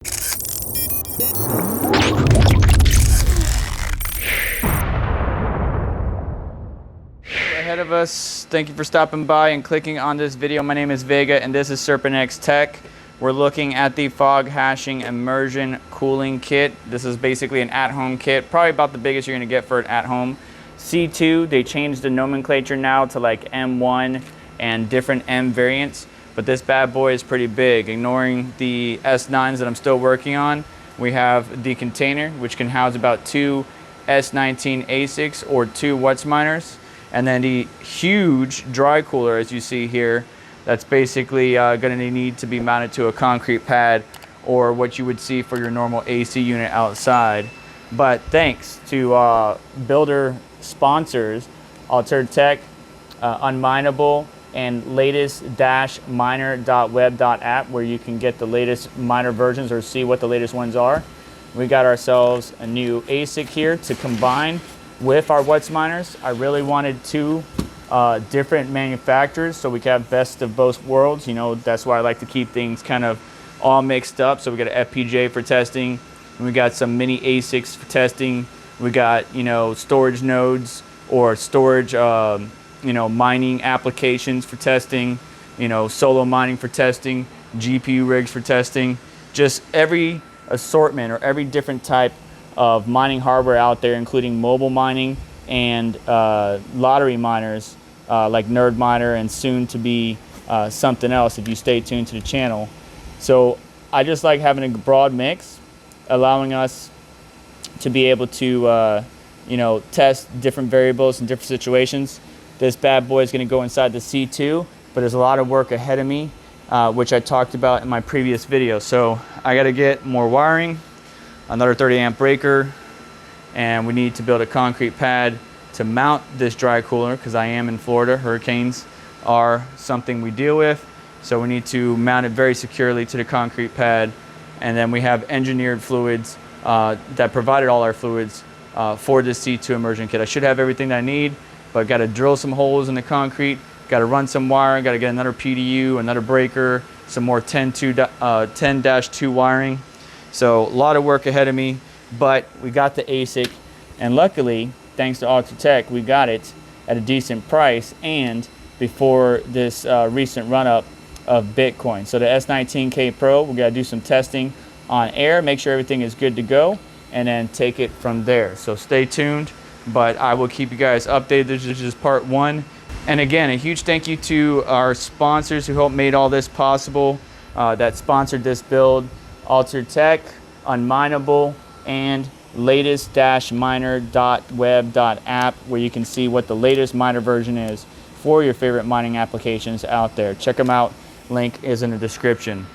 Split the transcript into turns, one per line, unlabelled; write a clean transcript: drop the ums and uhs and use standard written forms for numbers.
Ahead of us, thank you for stopping by and clicking on this video. My name is Vega and this is SerpentX Tech. We're looking at the Foghashing Immersion cooling kit. This is basically an at-home kit, probably about the biggest you're gonna get for an at-home. C2, they changed the nomenclature now to like M1 and different M variants, but this bad boy is pretty big. Ignoring the S9s that I'm still working on, we have the container, which can house about 2 S19 ASICs or 2 Whatsminers. And then the huge dry cooler, as you see here, that's basically going to need to be mounted to a concrete pad or what you would see for your normal AC unit outside. But thanks to builder sponsors, Altair Tech, Unmineable, and latest-miner.web.app, where you can get the latest miner versions or see what the latest ones are. We got ourselves a new ASIC here to combine with our Whatsminers. I really wanted 2 different manufacturers so we could have best of both worlds. You know, that's why I like to keep things kind of all mixed up. So we got an FPGA for testing, and we got some mini ASICs for testing. We got, you know, storage nodes or storage, you know, mining applications for testing, you know, solo mining for testing, GPU rigs for testing, just every assortment or every different type of mining hardware out there, including mobile mining and lottery miners like Nerd Miner and soon to be something else if you stay tuned to the channel. So I just like having a broad mix, allowing us to be able to you know, test different variables in different situations. This bad boy is going to go inside the C2, but there's a lot of work ahead of me, which I talked about in my previous video. So I got to get more wiring, another 30 amp breaker, and we need to build a concrete pad to mount this dry cooler because I am in Florida. Hurricanes are something we deal with, so we need to mount it very securely to the concrete pad. And then we have engineered fluids that provided all our fluids for this C2 immersion kit. I should have everything that I need, but got to drill some holes in the concrete, got to run some wire, got to get another PDU, another breaker, some more 10-2 wiring. So a lot of work ahead of me, but we got the ASIC, and luckily, thanks to Altair Tech, we got it at a decent price and before this recent run-up of Bitcoin. So the S19K Pro, we gotta do some testing on air, make sure everything is good to go, and then take it from there. So stay tuned, but I will keep you guys updated. This is just part 1. And again, a huge thank you to our sponsors who helped make all this possible, that sponsored this build. Altair Tech, Unmineable, and latest-miner.web.app, where you can see what the latest miner version is for your favorite mining applications out there. Check them out. Link is in the description.